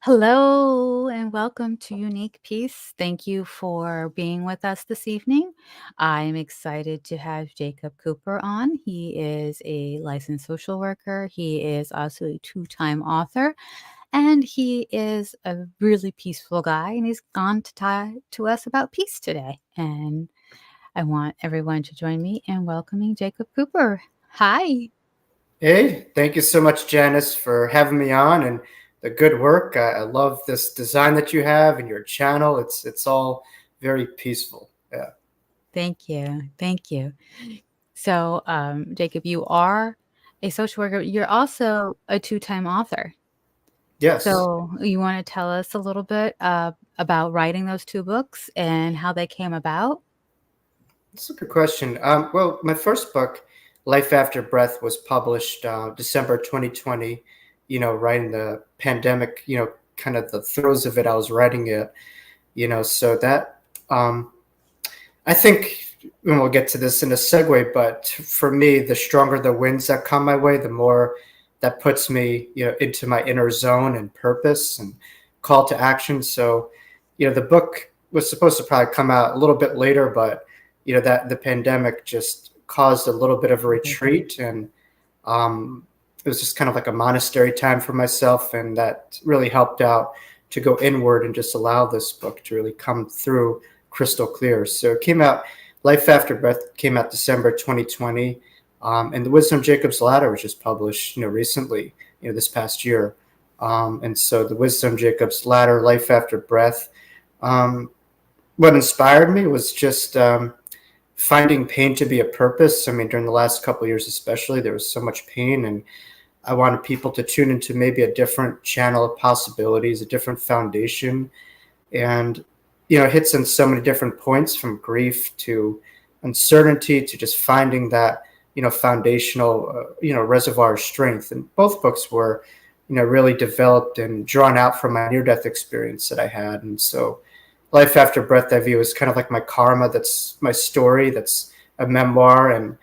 Hello and welcome to Unique Peace. Thank you for being with us this evening. I'm excited to have Jacob Cooper on. He is a licensed social worker. He is also a two-time author, and he is a really peaceful guy. And he's gone to talk to us about peace today. And I want everyone to join me in welcoming Jacob Cooper. Hi. Hey, thank you so much, Janice, for having me on and the good work. I love this design that you have and your channel. It's all very peaceful. Yeah. Thank you. Thank you. So, Jacob, you are a social worker. You're also a two-time author. Yes. So, you want to tell us a little bit about writing those two books and how they came about? That's a good question. Well, my first book, Life After Breath, was published December 2020. Right in the pandemic. Kind of the throes of it. I was writing it. So that I think, and we'll get to this in a segue, but for me, the stronger the winds that come my way, the more that puts me, into my inner zone and purpose and call to action. So, the book was supposed to probably come out a little bit later, but that the pandemic just caused a little bit of a retreat, and it was just kind of like a monastery time for myself, and that really helped out to go inward and just allow this book to really come through crystal clear. So it came out, Life After Breath came out December 2020. And The Wisdom of Jacob's Ladder was just published, recently, this past year. And so The Wisdom of Jacob's Ladder, Life After Breath, what inspired me was just finding pain to be a purpose. I mean, during the last couple of years, especially, there was so much pain, and I wanted people to tune into maybe a different channel of possibilities, a different foundation. And it hits on so many different points, from grief to uncertainty to just finding that foundational reservoir of strength. And both books were really developed and drawn out from my near-death experience that I had. And so Life After Breath, I view, is kind of like my karma. That's my story. That's a memoir. And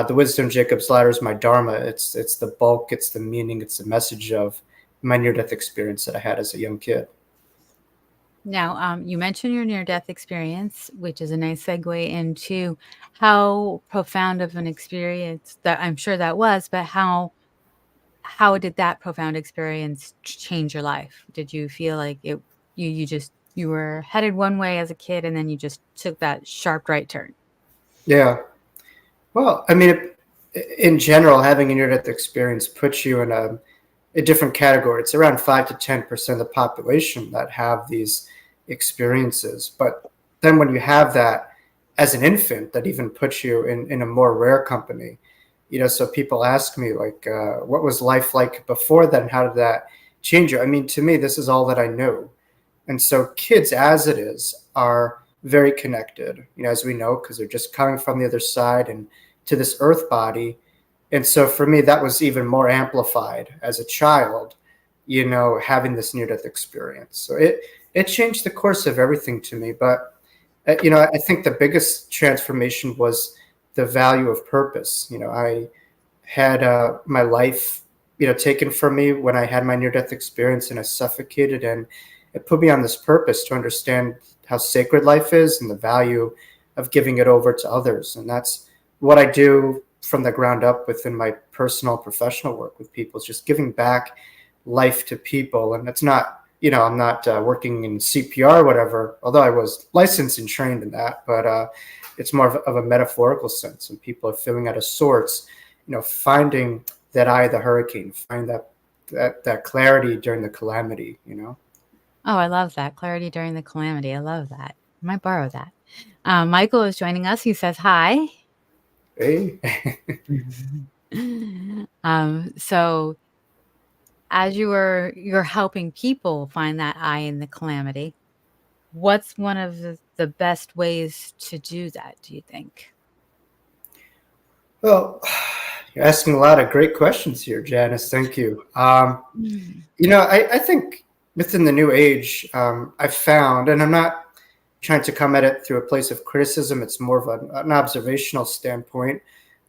The Wisdom of Jacob's Ladder is my dharma. It's the bulk, it's the meaning, it's the message of my near-death experience that I had as a young kid. Now, you mentioned your near-death experience, which is a nice segue into how profound of an experience that I'm sure that was, but how did that profound experience change your life? Did you feel like you were headed one way as a kid and then you just took that sharp right turn? Yeah. Well, I mean, in general, having a near-death experience puts you in a different category. It's around 5 to 10% of the population that have these experiences. But then when you have that as an infant, that even puts you in a more rare company. So people ask me, like, what was life like before then? How did that change you? I mean, to me, this is all that I know. And so kids, as it is, are very connected, as we know, because they're just coming from the other side and to this earth body. And so for me, that was even more amplified as a child, having this near-death experience. So it changed the course of everything to me. But, I think the biggest transformation was the value of purpose. I had my life, taken from me when I had my near-death experience, and I suffocated, and it put me on this purpose to understand how sacred life is and the value of giving it over to others. And that's what I do from the ground up within my personal professional work with people, is just giving back life to people. And it's not, I'm not working in CPR or whatever, although I was licensed and trained in that, but it's more of a metaphorical sense. And people are feeling out of sorts, finding that eye of the hurricane, find that clarity during the calamity. Oh, I love that. Clarity during the calamity. I love that. I might borrow that. Michael is joining us. He says hi. Hey. So as you're helping people find that eye in the calamity, what's one of the best ways to do that, do you think? Well, you're asking a lot of great questions here, Janice. Thank you. Mm. I think within the new age, I've found, and I'm not trying to come at it through a place of criticism, it's more of an observational standpoint.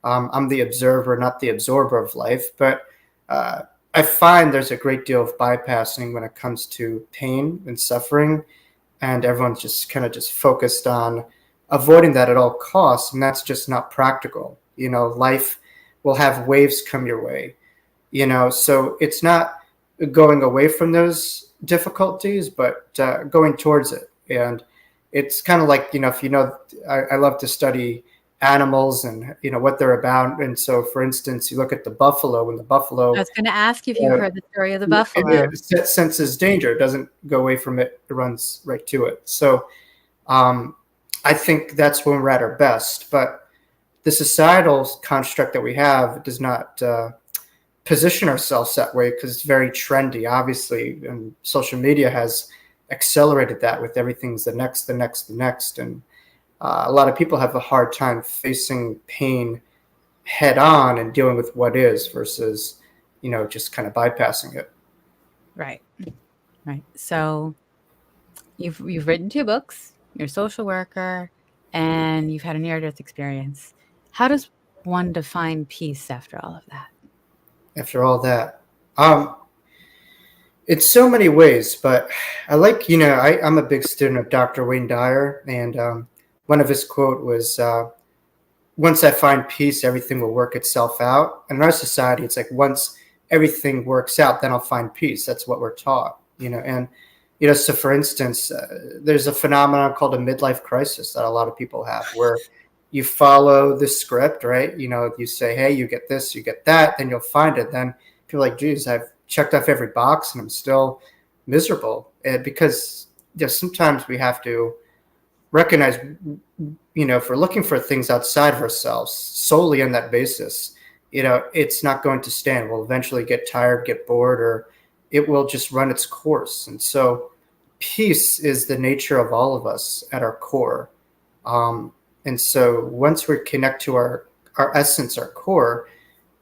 I'm the observer, not the absorber of life. But I find there's a great deal of bypassing when it comes to pain and suffering, and everyone's just kind of just focused on avoiding that at all costs, and that's just not practical. Life will have waves come your way, so it's not going away from those difficulties, but going towards it. And it's kind of like, if I love to study animals and what they're about. And so, for instance, you look at the buffalo. When the I buffalo was gonna ask if you've uh, heard the story of the buffalo. it senses danger, it doesn't go away from it, it runs right to it. So I think that's when we're at our best. But the societal construct that we have does not position ourselves that way, because it's very trendy, obviously, and social media has accelerated that with everything's the next, the next, the next. And a lot of people have a hard time facing pain head on and dealing with what is versus, just kind of bypassing it. Right. Right. So you've written 2 books, you're a social worker, and you've had a near-death experience. How does one define peace after all of that? After all that, um, it's so many ways, but I like, I'm a big student of Dr. Wayne Dyer, and one of his quote was, once I find peace, everything will work itself out. And in our society, it's like, once everything works out, then I'll find peace. That's what we're taught, and, so for instance, there's a phenomenon called a midlife crisis that a lot of people have, where you follow the script, right? You say, hey, you get this, you get that, then you'll find it. Then people are like, geez, I've checked off every box and I'm still miserable. And because sometimes we have to recognize, if we're looking for things outside of ourselves solely on that basis, it's not going to stand. We'll eventually get tired, get bored, or it will just run its course. And so peace is the nature of all of us at our core. And so once we connect to our essence, our core,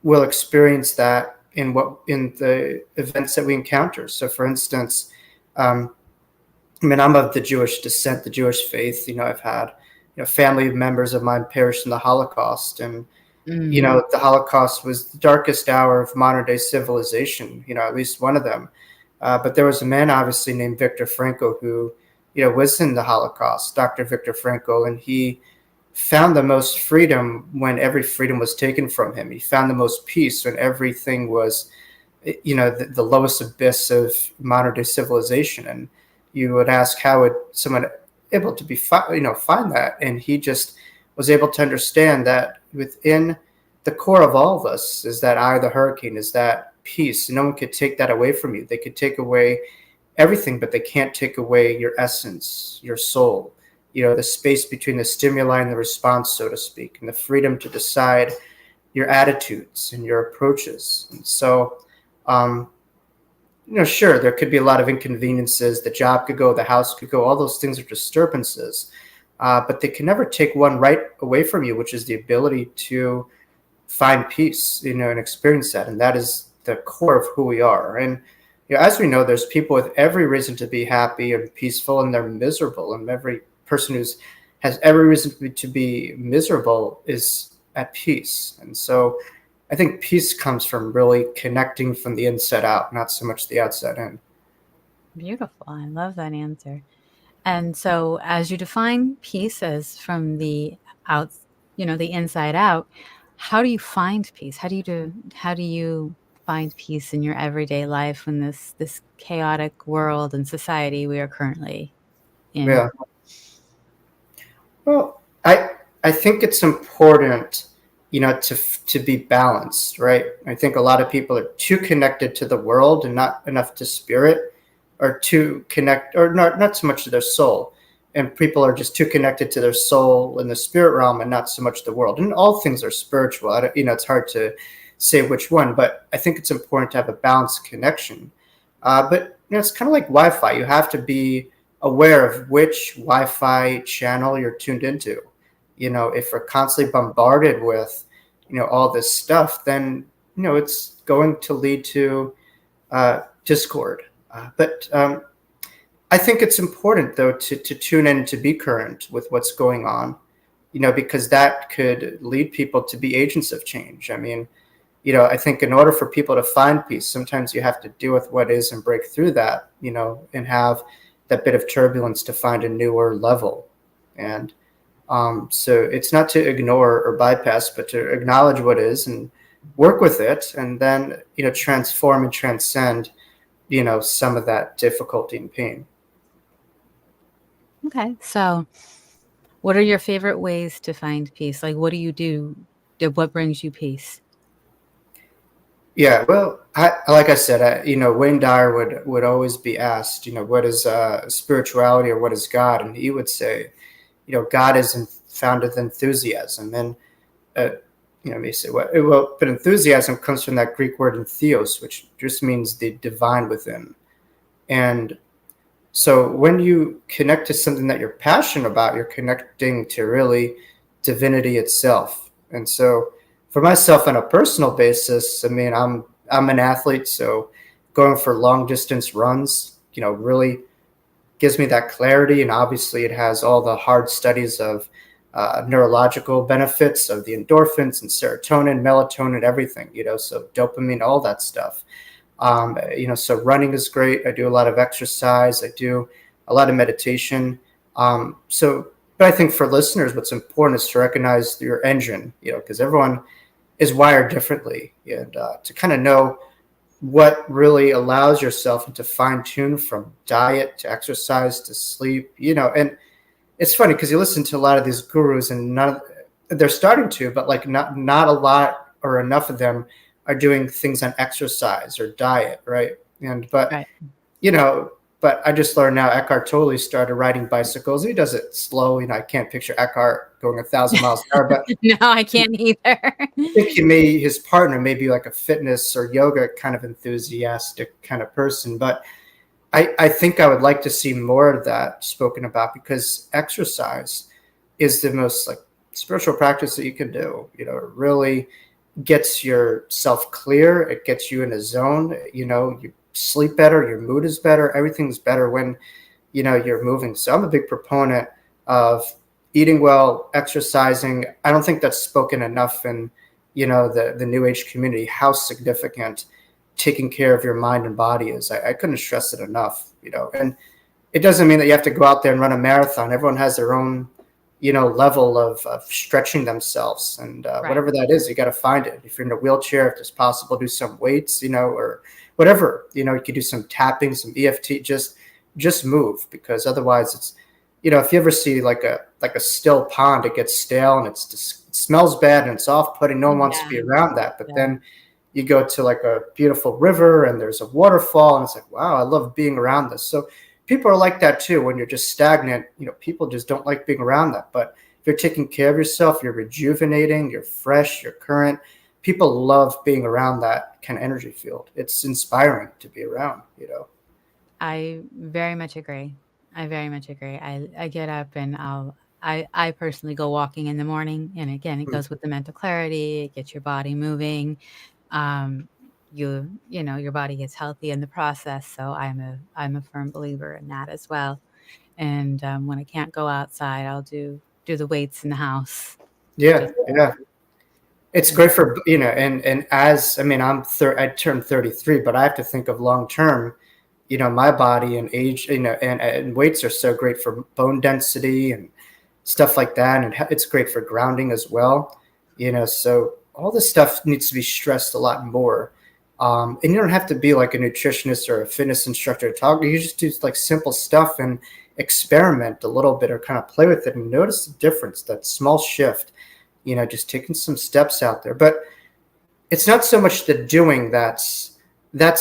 we'll experience that in the events that we encounter. So for instance, I'm of the Jewish descent, the Jewish faith. I've had, family members of mine perished in the Holocaust, and Mm. the Holocaust was the darkest hour of modern day civilization. At least one of them. But there was a man, obviously, named Viktor Frankl, who, was in the Holocaust, Dr. Viktor Frankl, and he found the most freedom when every freedom was taken from him. He found the most peace when everything was, the lowest abyss of modern day civilization. And you would ask, how would someone able to find that? And he just was able to understand that within the core of all of us is that eye of the hurricane, is that peace. No one could take that away from you. They could take away everything, but they can't take away your essence, your soul, the space between the stimuli and the response, so to speak, and the freedom to decide your attitudes and your approaches. And so, sure, there could be a lot of inconveniences. The job could go, the house could go, all those things are disturbances. But they can never take one right away from you, which is the ability to find peace, and experience that. And that is the core of who we are. And as we know, there's people with every reason to be happy and peaceful, and they're miserable. And every person has every reason to be miserable is at peace. And so I think peace comes from really connecting from the inside out, not so much the outside in. Beautiful. I love that answer. And so as you define peace as from the out, the inside out, how do you find peace? How do you find peace in your everyday life in this chaotic world and society we are currently in? Yeah. Well, I think it's important, to be balanced, right? I think a lot of people are too connected to the world and not enough to spirit, or too connect, or not so much to their soul. And people are just too connected to their soul in the spirit realm and not so much the world. And all things are spiritual. It's hard to say which one, but I think it's important to have a balanced connection. But it's kind of like Wi-Fi. You have to be aware of which Wi-Fi channel you're tuned into. If we're constantly bombarded with, all this stuff, then, it's going to lead to discord. But I think it's important, though, to tune in, to be current with what's going on, because that could lead people to be agents of change. I mean, I think in order for people to find peace, sometimes you have to deal with what is and break through that, and have that bit of turbulence to find a newer level. And so it's not to ignore or bypass, but to acknowledge what is and work with it, and then, transform and transcend, some of that difficulty and pain. Okay. So, what are your favorite ways to find peace? Like, what do you do? What brings you peace? Yeah, well, like I said, Wayne Dyer would always be asked, what is spirituality, or what is God? And he would say, God is found with enthusiasm. And, may say, well, but enthusiasm comes from that Greek word entheos, which just means the divine within. And so when you connect to something that you're passionate about, you're connecting to really divinity itself. And so for myself on a personal basis, I mean, I'm an athlete, so going for long distance runs, really gives me that clarity. And obviously it has all the hard studies of neurological benefits of the endorphins and serotonin, melatonin, everything, so dopamine, all that stuff. So running is great. I do a lot of exercise. I do a lot of meditation. But I think for listeners, what's important is to recognize your engine, because everyone is wired differently, and to kind of know what really allows yourself and to fine tune from diet to exercise to sleep, and it's funny because you listen to a lot of these gurus, and they're starting to, but like not a lot or enough of them are doing things on exercise or diet, right? And Right. you know, but I just learned now Eckhart Tolle started riding bicycles. He does it slow. I can't picture Eckhart going 1,000 miles an hour, but No, I can't either. I think his partner may be like a fitness or yoga kind of enthusiastic kind of person. But I think I would like to see more of that spoken about, because exercise is the most like spiritual practice that you can do. It really gets yourself clear. It gets you in a zone. You sleep better. Your mood is better. Everything's better when, you're moving. So I'm a big proponent of eating well, exercising. I don't think that's spoken enough in, the New Age community, how significant taking care of your mind and body is. I couldn't stress it enough, and it doesn't mean that you have to go out there and run a marathon. Everyone has their own, level of stretching themselves, and Right. whatever that is, you got to find it. If you're in a wheelchair, if it's possible, do some weights, or whatever, you could do some tapping, some EFT, just move, because otherwise it's, if you ever see like a still pond, it gets stale and it smells bad and it's off-putting. No one wants to Yeah. be around that. But Yeah. then you go to like a beautiful river and there's a waterfall, and it's like, wow, I love being around this. So people are like that too. When you're just stagnant, people just don't like being around that. But if you're taking care of yourself, you're rejuvenating, you're fresh, you're current. People love being around that kind of energy field. It's inspiring to be around. I very much agree. I very much agree. I get up and I personally go walking in the morning, and again, it Mm. goes with the mental clarity, it gets your body moving. Um, your body gets healthy in the process, so I'm a firm believer in that as well. And, when I can't go outside, I'll do the weights in the house. Yeah, Just, yeah. It's and great for, and as, I mean, I turned 33, but I have to think of long term. My body and age, and weights are so great for bone density and stuff like that. And it's great for grounding as well. So all this stuff needs to be stressed a lot more. And you don't have to be like a nutritionist or a fitness instructor to talk. You just do like simple stuff and experiment a little bit, or kind of play with it and notice the difference, that small shift, just taking some steps out there. But it's not so much the doing that's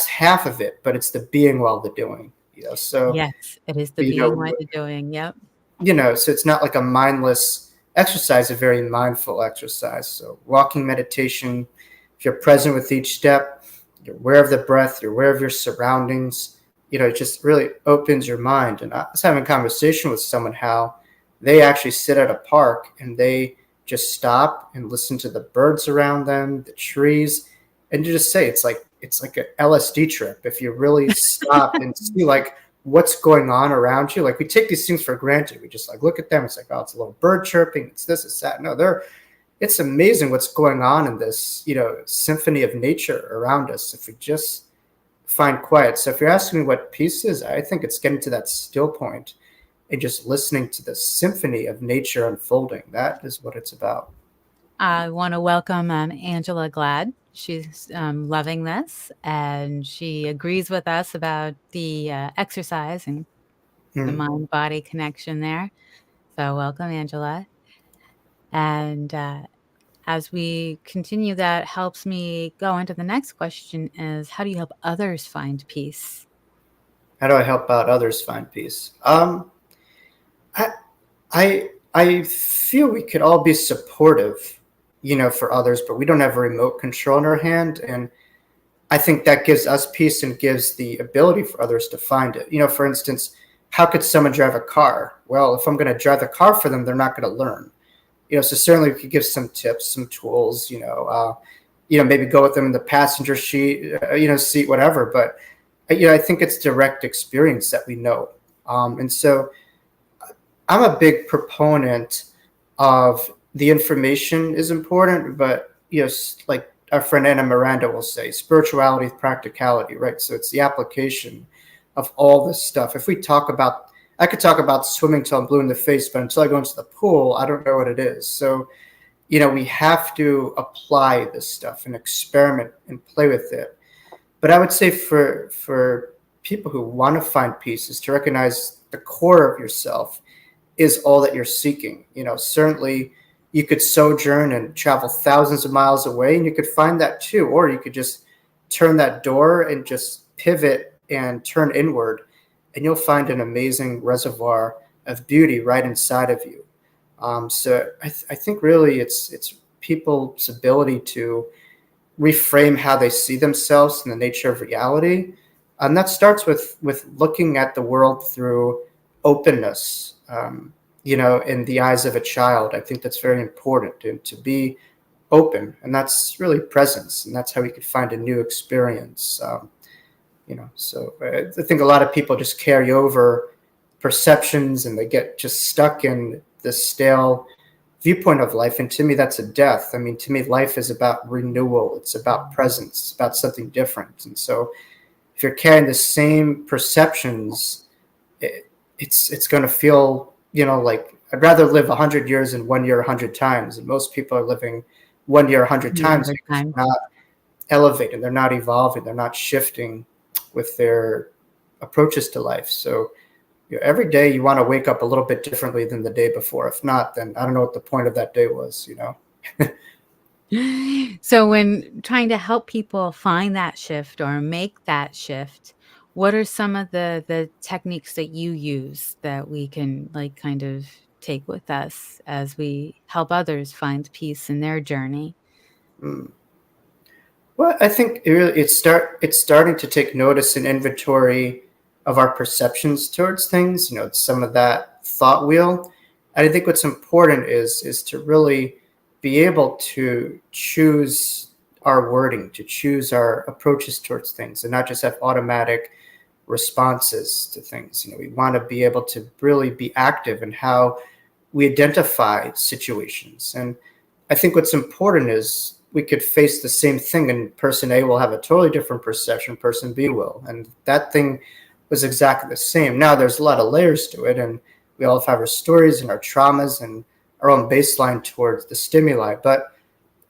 half of it, but it's the being while the doing. So yes, it is the you being know what you're doing, yep. so it's not like a mindless exercise, a very mindful exercise. So walking meditation, if you're present with each step, you're aware of the breath, you're aware of your surroundings, it just really opens your mind. And I was having a conversation with someone how they actually sit at a park and they just stop and listen to the birds around them, the trees, and you just say it's like an LSD trip if you really stop and see like what's going on around you. Like we take these things for granted. We just like look at them. It's like, oh, it's a little bird chirping. It's this, it's that. No, it's amazing what's going on in this, symphony of nature around us if we just find quiet. So if you're asking me what peace is, I think it's getting to that still point and just listening to the symphony of nature unfolding. That is what it's about. I want to welcome Angela Glad. She's loving this, and she agrees with us about the exercise and the Hmm. mind body connection there. So, welcome, Angela. And as we continue, that helps me go into the next question: is how do you help others find peace? How do I help out others find peace? I, I feel we could all be supportive, for others, but we don't have a remote control in our hand, and I think that gives us peace and gives the ability for others to find it. For instance, how could someone drive a car? Well, if I'm going to drive the car for them, they're not going to learn. So certainly we could give some tips, some tools. Maybe go with them in the passenger seat, whatever. But I think it's direct experience that we know, and so I'm a big proponent of the information is important, but like our friend Anna Miranda will say, spirituality is practicality, right? So it's the application of all this stuff. I could talk about swimming till I'm blue in the face, but until I go into the pool, I don't know what it is. So, we have to apply this stuff and experiment and play with it. But I would say for people who want to find peace is to recognize the core of yourself is all that you're seeking. Certainly you could sojourn and travel thousands of miles away and you could find that too. Or you could just turn that door and just pivot and turn inward and you'll find an amazing reservoir of beauty right inside of you. So I think really it's people's ability to reframe how they see themselves and the nature of reality. And that starts with looking at the world through openness, in the eyes of a child. I think that's very important to be open, and that's really presence, and that's how we could find a new experience. So I think a lot of people just carry over perceptions and they get just stuck in this stale viewpoint of life. And to me, that's a death. I mean, to me, life is about renewal. It's about presence. It's about something different. And so if you're carrying the same perceptions, it's going to feel, like I'd rather live 100 years in 1 year 100 times. And most people are living 1 year 100 times Another because time. they're not elevating, they're not evolving, they're not shifting with their approaches to life. So every day you want to wake up a little bit differently than the day before. If not, then I don't know what the point of that day was. So when trying to help people find that shift or make that shift, what are some of the techniques that you use that we can like kind of take with us as we help others find peace in their journey? Mm. Well, I think it's starting to take notice and inventory of our perceptions towards things. It's some of that thought wheel. And I think what's important is to really be able to choose our wording, to choose our approaches towards things, and not just have automatic responses to things. We want to be able to really be active in how we identify situations. And I think what's important is we could face the same thing and person A will have a totally different perception, person B will. And that thing was exactly the same. Now there's a lot of layers to it, and we all have our stories and our traumas and our own baseline towards the stimuli. But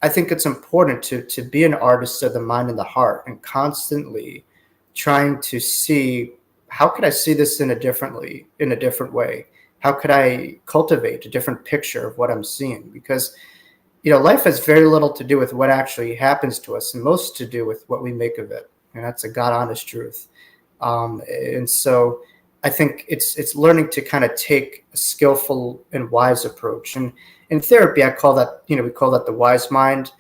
I think it's important to be an artist of the mind and the heart and constantly trying to see how could I see this in a different way? How could I cultivate a different picture of what I'm seeing? Because life has very little to do with what actually happens to us and most to do with what we make of it. And that's a God honest truth. And so I think it's learning to kind of take a skillful and wise approach. And in therapy, I call that, we call that the wise mind,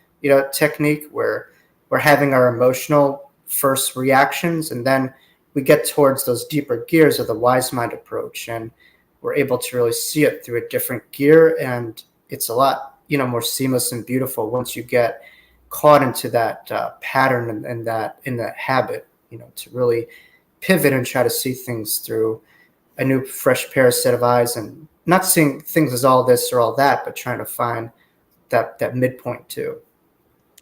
technique, where we're having our emotional first reactions and then we get towards those deeper gears of the wise mind approach. And we're able to really see it through a different gear. And it's a lot more seamless and beautiful once you get caught into that pattern and that in that habit, to really pivot and try to see things through a new fresh pair of set of eyes and not seeing things as all this or all that, but trying to find that midpoint too.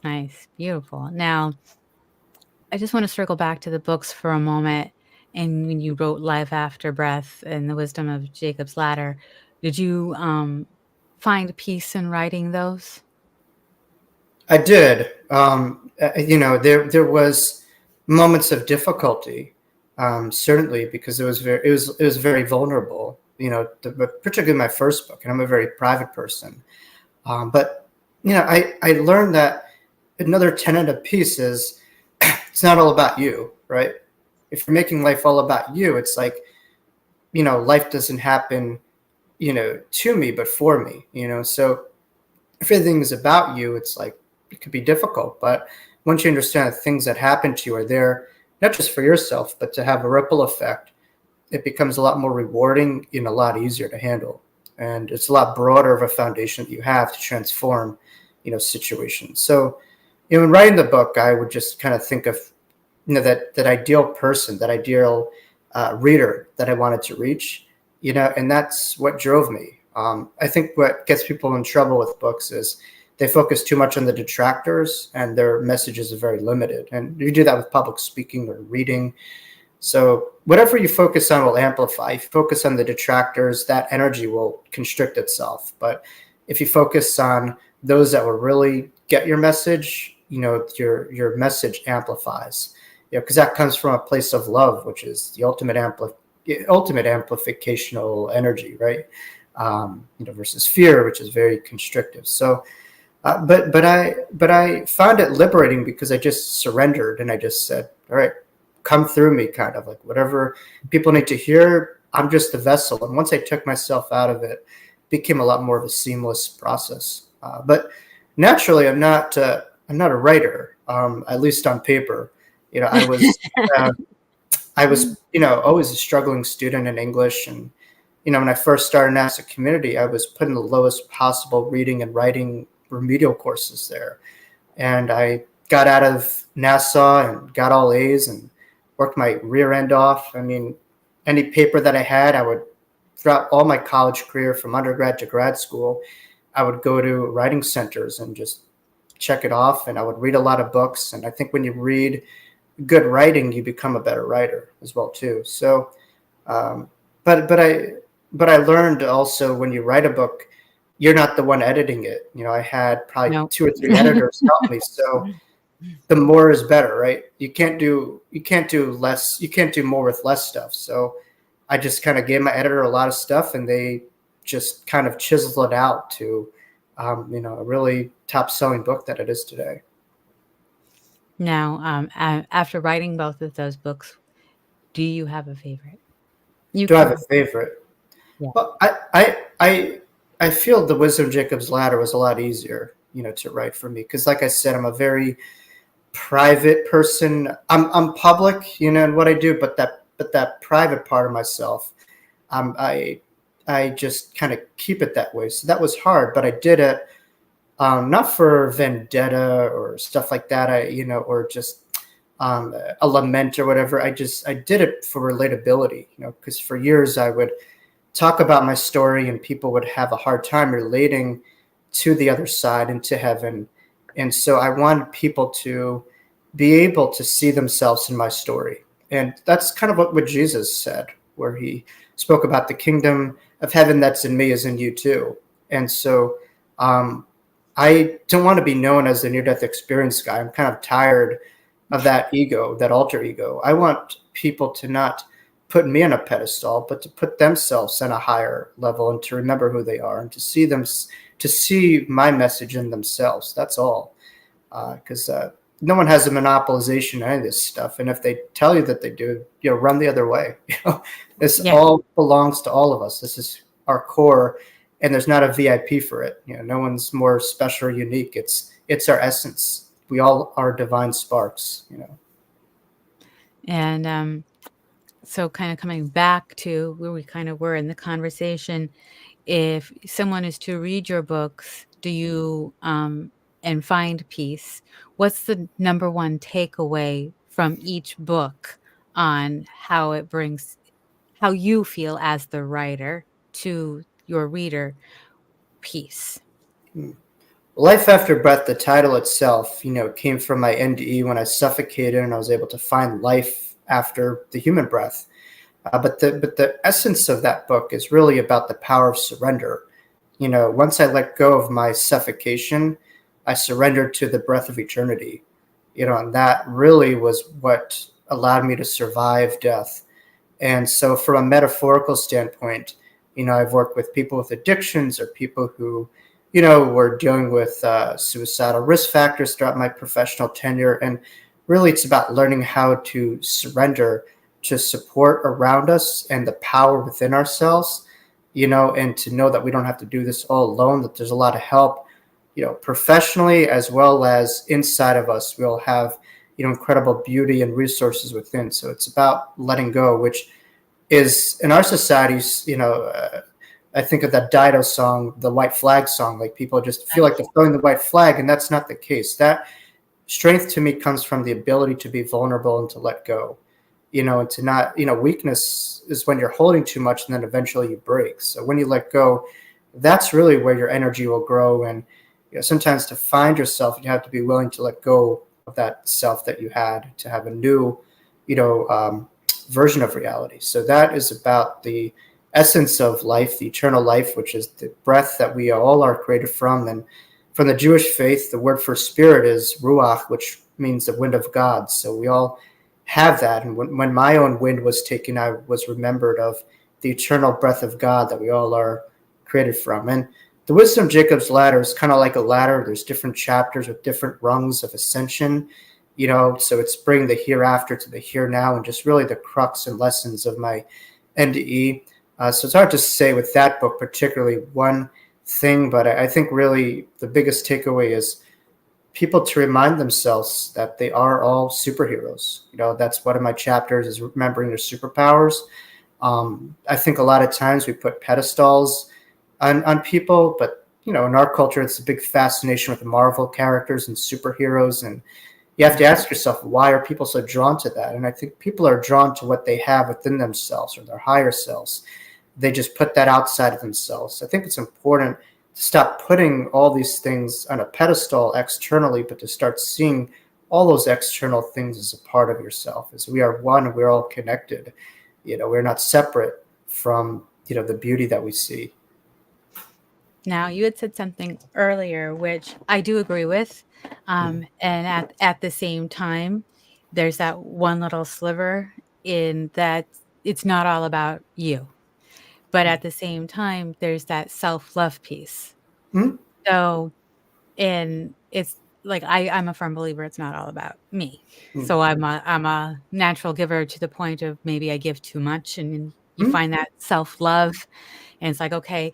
Nice, beautiful. Now, I just want to circle back to the books for a moment. And when you wrote Life After Breath and The Wisdom of Jacob's Ladder, did you find peace in writing those? I did. There was moments of difficulty, certainly because it was very vulnerable. Particularly my first book, and I'm a very private person. But I learned that another tenet of peace is it's not all about you, right? If you're making life all about you, it's like life doesn't happen to me, but for me. So if everything is about you, it's like it could be difficult. But once you understand that things that happen to you are there not just for yourself, but to have a ripple effect, it becomes a lot more rewarding and a lot easier to handle. And it's a lot broader of a foundation that you have to transform, situations. So, in writing the book, I would just kind of think of, that ideal person, that ideal reader that I wanted to reach, and that's what drove me. I think what gets people in trouble with books is they focus too much on the detractors and their messages are very limited. And you do that with public speaking or reading. So whatever you focus on will amplify. If you focus on the detractors, that energy will constrict itself. But if you focus on those that will really get your message, your message amplifies. Because that comes from a place of love, which is the ultimate amplificational energy, right? Versus fear, which is very constrictive. So, but I found it liberating because I just surrendered and I just said, all right, come through me, kind of like whatever people need to hear. I'm just a vessel, and once I took myself out of it, it became a lot more of a seamless process. But naturally, I'm not. I'm not a writer, at least on paper. I was. Uh, I was, always a struggling student in English, and when I first started in NASA Community, I was put in the lowest possible reading and writing remedial courses there. And I got out of NASA and got all A's and worked my rear end off. I mean, any paper that I had, I would, throughout all my college career from undergrad to grad school, I would go to writing centers and just check it off. And I would read a lot of books. And I think when you read good writing, you become a better writer as well too. So, um, but I learned also when you write a book, you're not the one editing it. I had probably No. 2 or 3 editors help me. So the more is better, right? You can't do less. You can't do more with less stuff. So I just kind of gave my editor a lot of stuff, and they just kind of chiseled it out to, a really top selling book that it is today. Now, after writing both of those books, do you have a favorite? You Do I have can. a favorite? Yeah. Well, I feel the Wisdom of Jacob's Ladder was a lot easier, to write for me because, like I said, I'm a very private person. I'm public, in what I do, but that private part of myself, I just kind of keep it that way. So that was hard, but I did it, not for vendetta or stuff like that. Or just a lament or whatever. I did it for relatability, because for years I would talk about my story and people would have a hard time relating to the other side and to heaven. And so I wanted people to be able to see themselves in my story. And that's kind of what Jesus said, where he spoke about the kingdom of heaven that's in me is in you too. And so um, I don't want to be known as the near death experience guy. I'm kind of tired of that ego, that alter ego. I want people to not put me on a pedestal, but to put themselves on a higher level and to remember who they are and to see my message in themselves. That's all. Because no one has a monopolization of any of this stuff. And if they tell you that they do, run the other way. This Yeah. all belongs to all of us. This is our core, and there's not a VIP for it. No one's more special or unique. It's our essence. We all are divine sparks. And so, kind of coming back to where we kind of were in the conversation, if someone is to read your books, do you and find peace, what's the number one takeaway from each book on how it brings how you feel as the writer to your reader peace? Life After Breath, the title itself, came from my NDE when I suffocated and I was able to find life after the human breath. But the essence of that book is really about the power of surrender. Once I let go of my suffocation, I surrendered to the breath of eternity. And that really was what allowed me to survive death. And so, from a metaphorical standpoint, I've worked with people with addictions or people who, were dealing with suicidal risk factors throughout my professional tenure. And really, it's about learning how to surrender to support around us and the power within ourselves, and to know that we don't have to do this all alone, that there's a lot of help, professionally as well as inside of us. We'll have, incredible beauty and resources within. So it's about letting go, which is in our societies, I think of that Dido song, the white flag song, like people just feel like they're throwing the white flag, and that's not the case. That strength to me comes from the ability to be vulnerable and to let go, and to not, weakness is when you're holding too much and then eventually you break. So when you let go, that's really where your energy will grow. And sometimes to find yourself, you have to be willing to let go of that self that you had to have a new, you know, um, version of reality. So that is about the essence of life, the eternal life, which is the breath that we all are created from. And from the Jewish faith, the word for spirit is ruach, which means the wind of God. So we all have that. And when my own wind was taken, I was remembered of the eternal breath of God that we all are created from. And the wisdom of Jacob's ladder is kind of like a ladder. There's different chapters with different rungs of ascension, so it's bringing the hereafter to the here now, and just really the crux and lessons of my NDE. So it's hard to say with that book particularly one thing, but I think really the biggest takeaway is people to remind themselves that they are all superheroes. That's one of my chapters, is remembering their superpowers. I think a lot of times we put pedestals on people, but in our culture, it's a big fascination with the Marvel characters and superheroes, and you have to ask yourself, why are people so drawn to that? And I think people are drawn to what they have within themselves or their higher selves. They just put that outside of themselves. I think it's important to stop putting all these things on a pedestal externally, but to start seeing all those external things as a part of yourself. As we are one, we're all connected. We're not separate from the beauty that we see. Now, you had said something earlier, which I do agree with. And at the same time, there's that one little sliver in that it's not all about you. But at the same time, there's that self-love piece. Mm-hmm. So, and it's like I'm a firm believer it's not all about me. So I'm a natural giver to the point of maybe I give too much, and you Mm-hmm. find that self-love, and it's like, okay,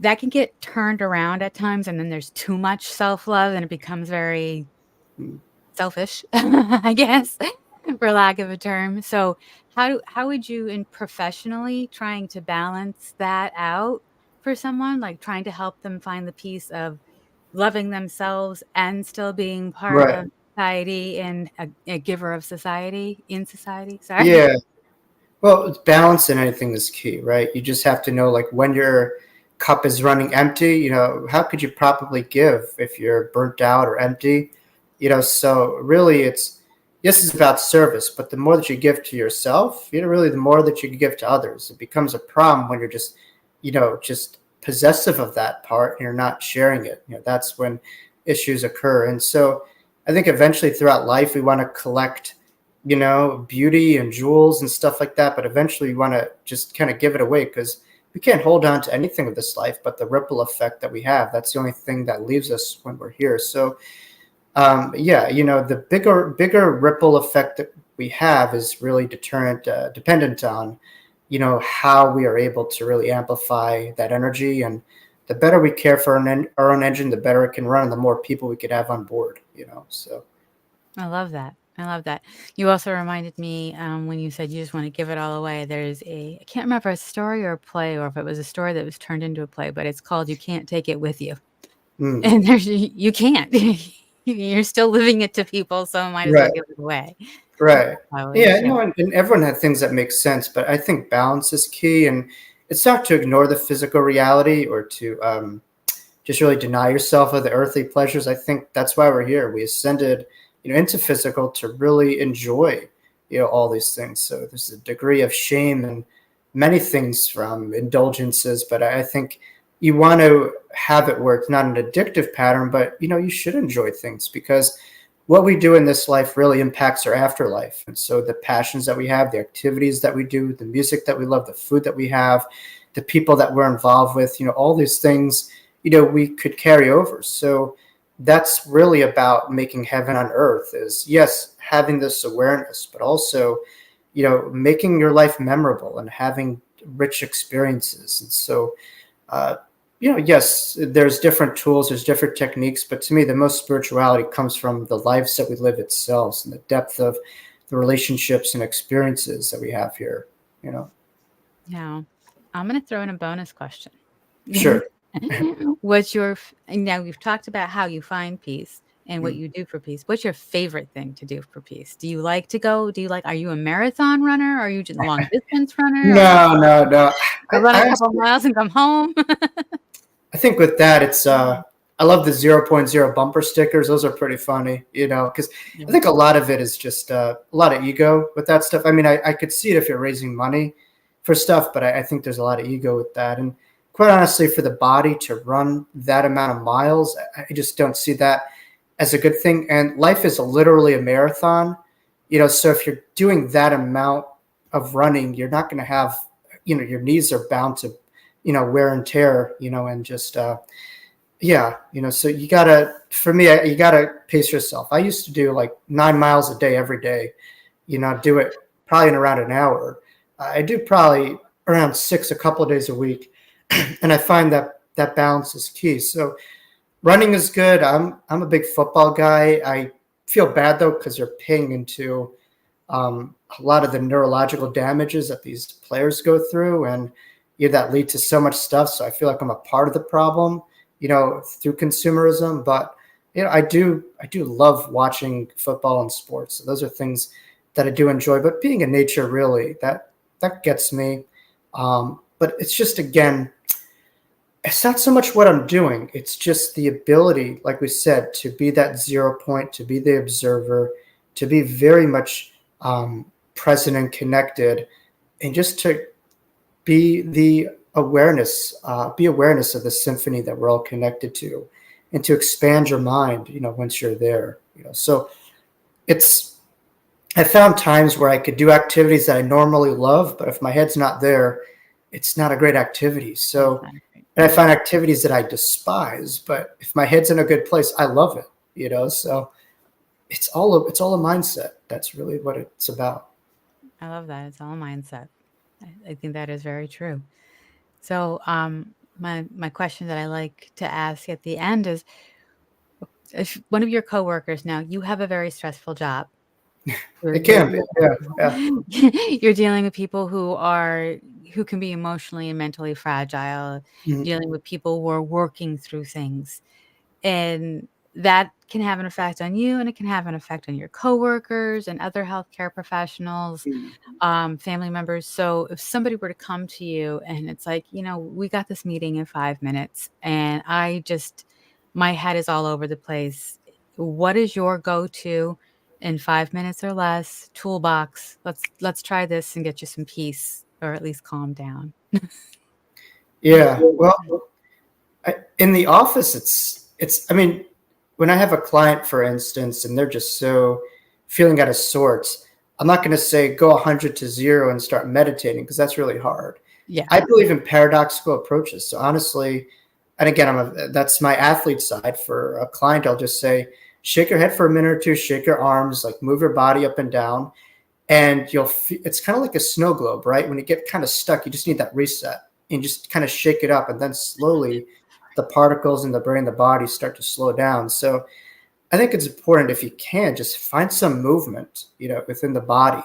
that can get turned around at times, and then there's too much self-love, and it becomes very selfish, I guess, for lack of a term. So, how would you in professionally trying to balance that out for someone, like, trying to help them find the peace of loving themselves and still being part Right. of society and a giver of society in society? Sorry. Yeah. Well, balance in anything is key, right? You just have to know, like, when your cup is running empty, how could you properly give if you're burnt out or empty? So really this is about service, but the more that you give to yourself, really the more that you can give to others. It becomes a problem when you're just possessive of that part and you're not sharing it. That's when issues occur. And so I think eventually throughout life, we want to collect beauty and jewels and stuff like that. But eventually you want to just kind of give it away, because we can't hold on to anything of this life but the ripple effect that we have. That's the only thing that leaves us when we're here. So, yeah, the bigger ripple effect that we have is really dependent on, how we are able to really amplify that energy. And the better we care for our own engine, the better it can run, and the more people we could have on board, so. I love that. I love that. You also reminded me, when you said you just wanna give it all away, there's I can't remember a story or a play, or if it was a story that was turned into a play, but it's called "You Can't Take It With You." Mm, And you can't. You're still living it to people, so might as well right. give it away. Right. I always Yeah, share. and everyone had things that make sense, but I think balance is key. And it's not to ignore the physical reality or to just really deny yourself of the earthly pleasures. I think that's why we're here. We ascended, into physical to really enjoy, all these things. So there's a degree of shame and many things from indulgences, but I think you want to have it where it's not an addictive pattern, but you should enjoy things because what we do in this life really impacts our afterlife. And so the passions that we have, the activities that we do, the music that we love, the food that we have, the people that we're involved with, all these things, we could carry over. So that's really about making heaven on earth is, yes, having this awareness, but also, making your life memorable and having rich experiences. And so, yes, there's different tools, there's different techniques, but to me, the most spirituality comes from the lives that we live itself and the depth of the relationships and experiences that we have here, Now, I'm going to throw in a bonus question. Sure. Now we've talked about how you find peace and what Mm. you do for peace. What's your favorite thing to do for peace? Do you like to go? Are you a marathon runner? Are you just a long distance runner? Are you No, no, no. to run a I couple miles and come home? I think with that, it's I love the zero point zero bumper stickers. Those are pretty funny, because I Yeah, think a lot of it is just a lot of ego with that stuff. I mean, I could see it if you're raising money for stuff, but I think there's a lot of ego with that. And quite honestly, for the body to run that amount of miles, I just don't see that as a good thing. And life is literally a marathon, so if you're doing that amount of running, you're not going to have, your knees are bound to wear and tear, and just yeah, so you gotta, for me, you gotta pace yourself. I used to do like 9 miles a day every day, do it probably in around an hour. I do probably around six a couple of days a week, and I find that that balance is key. So running is good. I'm a big football guy. I feel bad though because you're paying into a lot of the neurological damages that these players go through, and that lead to so much stuff. So I feel like I'm a part of the problem, through consumerism. But I do love watching football and sports. So those are things that I do enjoy. But being in nature really that gets me. But it's just, again, it's not so much what I'm doing. It's just the ability, like we said, to be that 0 point, to be the observer, to be very much present and connected, and just to be the awareness, be awareness of the symphony that we're all connected to, and to expand your mind, once you're there, So it's, I found times where I could do activities that I normally love, but if my head's not there, it's not a great activity. that's So, not great. and I find activities that I despise, but if my head's in a good place, I love it, So it's all a mindset. That's really what it's about. I love that. It's all mindset. I think that is very true. So, my question that I like to ask at the end is, if one of your coworkers, now you have a very stressful job. You're It you're can be, yeah, yeah. dealing you're dealing with people who can be emotionally and mentally fragile, Mhm. dealing with people who are working through things, and that can have an effect on you, and it can have an effect on your coworkers and other healthcare professionals, family members. So if somebody were to come to you and it's like, we got this meeting in 5 minutes and my head is all over the place. What is your go-to in 5 minutes or less toolbox? Let's try this and get you some peace or at least calm down. Yeah. Well, in the office, it's. I mean, when I have a client, for instance, and they're just so feeling out of sorts, I'm not going to say go 100 to 0 and start meditating because that's really hard. Yeah. I believe in paradoxical approaches. So honestly, and again, that's my athlete side. For a client, I'll just say, shake your head for a minute or two, shake your arms, like move your body up and down, and it's kind of like a snow globe, right? When you get kind of stuck, you just need that reset and just kind of shake it up, and then slowly the particles in the brain, the body start to slow down. So I think it's important, if you can, just find some movement, within the body.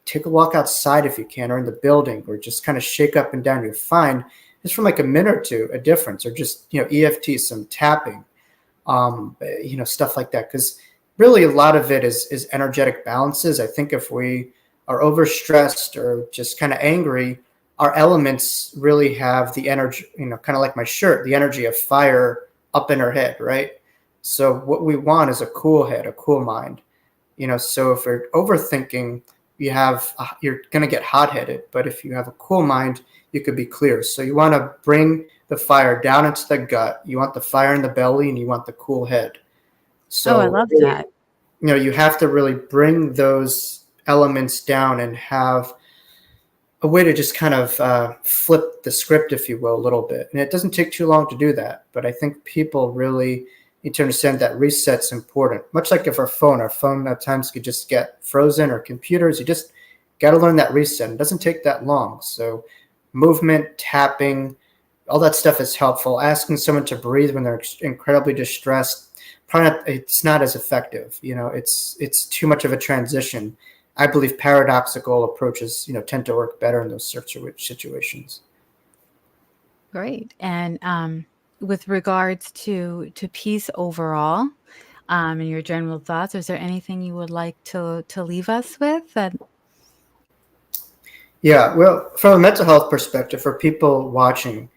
Take a walk outside if you can, or in the building, or just kind of shake up and down. You'll find just from like a minute or two a difference, or just EFT, some tapping, stuff like that. Because really, a lot of it is energetic balances. I think if we are overstressed or just kind of angry, our elements really have the energy, kind of like my shirt, the energy of fire up in our head, right? So what we want is a cool head, a cool mind. So if you're overthinking, you're going to get hot-headed. But if you have a cool mind, you could be clear. So you want to bring the fire down into the gut. You want the fire in the belly, and you want the cool head. Oh, I So love really, that. you have to really bring those elements down and have a way to just kind of flip the script, if you will, a little bit. And it doesn't take too long to do that. But I think people really need to understand that reset's important. Much like if our phone at times could just get frozen, or computers, you just got to learn that reset. It doesn't take that long. So movement, tapping, all that stuff is helpful. Asking someone to breathe when they're incredibly distressed, probably not, it's not as effective. It's too much of a transition. I believe paradoxical approaches, tend to work better in those situations. Great. And with regards to peace overall, and your general thoughts, is there anything you would like to leave us with? That Yeah, well, from a mental health perspective, for people watching,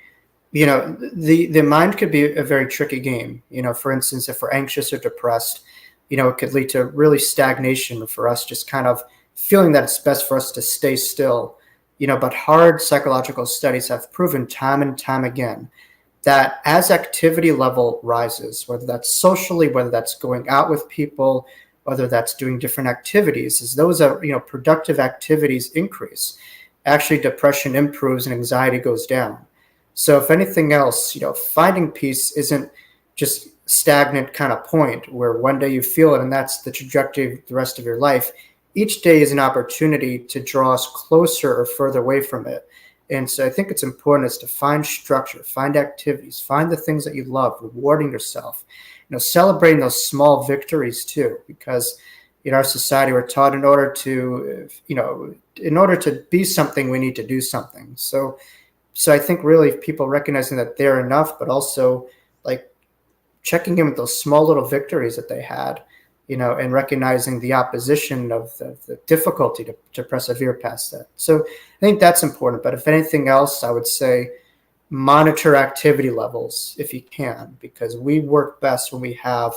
the mind could be a very tricky game. For instance, if we're anxious or depressed, it could lead to really stagnation, for us just kind of feeling that it's best for us to stay still. But hard psychological studies have proven time and time again that as activity level rises, whether that's socially, whether that's going out with people, whether that's doing different activities, as those are, productive activities increase, actually depression improves and anxiety goes down. So if anything else, finding peace isn't just stagnant kind of point where one day you feel it and that's the trajectory of the rest of your life. Each day is an opportunity to draw us closer or further away from it. And so I think it's important is to find structure, find activities, find the things that you love, rewarding yourself, celebrating those small victories too, because in our society we're taught in order to be something, we need to do something. So I think really people recognizing that they're enough, but also like checking in with those small little victories that they had, and recognizing the opposition of the difficulty to persevere past that. So I think that's important. But if anything else, I would say monitor activity levels if you can, because we work best when we have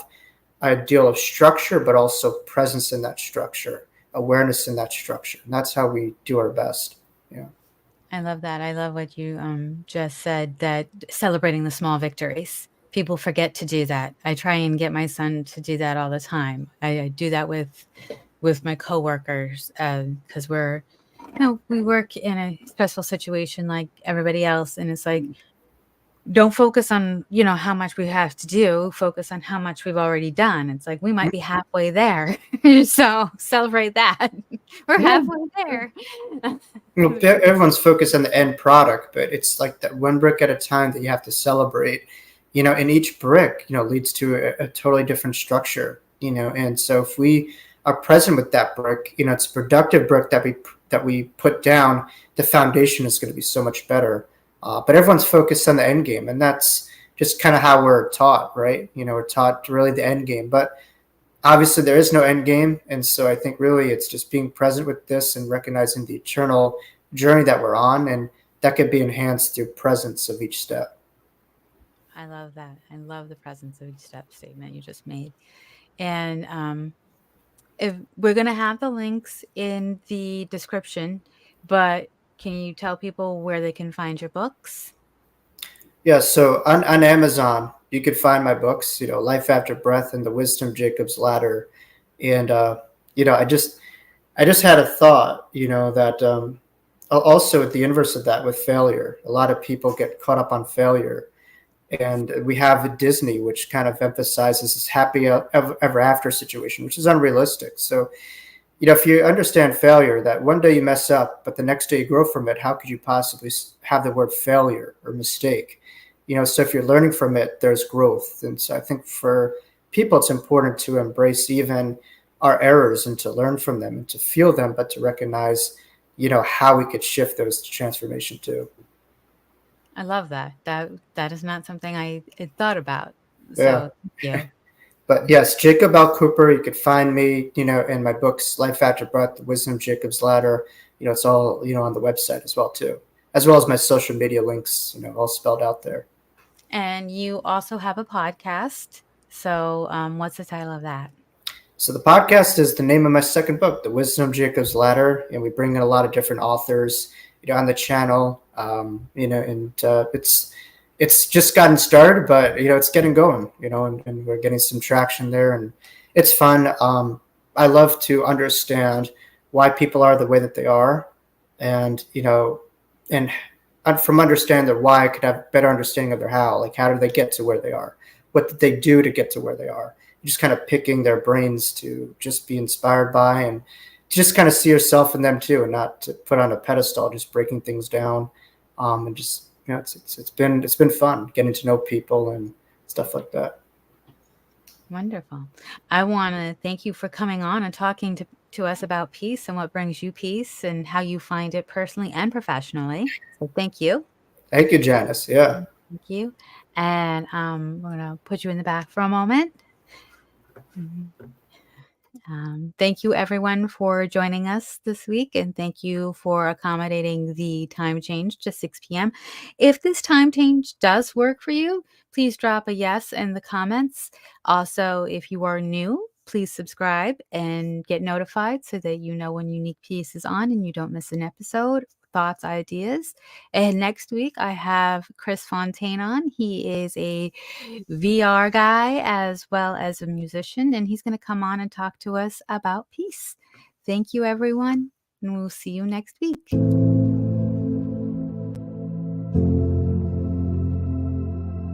a deal of structure, but also presence in that structure, awareness in that structure. And that's how we do our best. Yeah. I love that. I love what you just said, that celebrating the small victories. People forget to do that. I try and get my son to do that all the time. I do that with my coworkers because we work in a stressful situation like everybody else, and it's like, don't focus on, how much we have to do, focus on how much we've already done. It's like we might be halfway there. So celebrate that. We're Yeah. halfway there. Everyone's focused on the end product, but it's like that one brick at a time that you have to celebrate, and each brick, leads to a totally different structure, and so if we are present with that brick, it's a productive brick that we put down, the foundation is going to be so much better. But everyone's focused on the end game, and that's just kind of how we're taught, right? We're taught really the end game, but obviously there is no end game. And so I think really it's just being present with this and recognizing the eternal journey that we're on, and that could be enhanced through presence of each step. I love that. I love the presence of each step statement you just made. And if we're going to have the links in the description, but can you tell people where they can find your books? Yeah, so on Amazon you could find my books, Life After Breath and The Wisdom Jacob's Ladder. And I just had a thought, that also at the inverse of that, with failure, a lot of people get caught up on failure. And we have Disney, which kind of emphasizes this happy ever after situation, which is unrealistic. So, if you understand failure, that one day you mess up, but the next day you grow from it, how could you possibly have the word failure or mistake? So if you're learning from it, there's growth. And so I think for people, it's important to embrace even our errors and to learn from them and to feel them, but to recognize, how we could shift those to transformation too. I love that. That is not something I had thought about. Yeah. So thank you. But yes, Jacob L. Cooper, you could find me, in my books, Life After Breath, The Wisdom of Jacob's Ladder. It's all, on the website as well, too. as well as my social media links, all spelled out there. And you also have a podcast. So, what's the title of that? So the podcast is the name of my second book, The Wisdom of Jacob's Ladder, and we bring in a lot of different authors, on the channel, and it's just gotten started, but it's getting going, and we're getting some traction there, and it's fun. I love to understand why people are the way that they are, and and from understanding their why, I could have better understanding of their how. Like, how did they get to where they are? What did they do to get to where they are? Just kind of picking their brains to just be inspired by, and just kind of see yourself in them too, and not to put on a pedestal, just breaking things down, and just it's been fun getting to know people and stuff like that. Wonderful. I want to thank you for coming on and talking to us about peace and what brings you peace and how you find it personally and professionally. So thank you. Thank you, Janice. Yeah. Thank you. And we're going to put you in the back for a moment. Thank you, everyone, for joining us this week, and thank you for accommodating the time change to 6 p.m. If this time change does work for you, please drop a yes in the comments. Also, if you are new, please subscribe and get notified so that you know when Unique Piece is on and you don't miss an episode. Thoughts, ideas. And next week, I have Chris Fontaine on. He is a VR guy as well as a musician, and he's going to come on and talk to us about peace. Thank you, everyone, and we'll see you next week.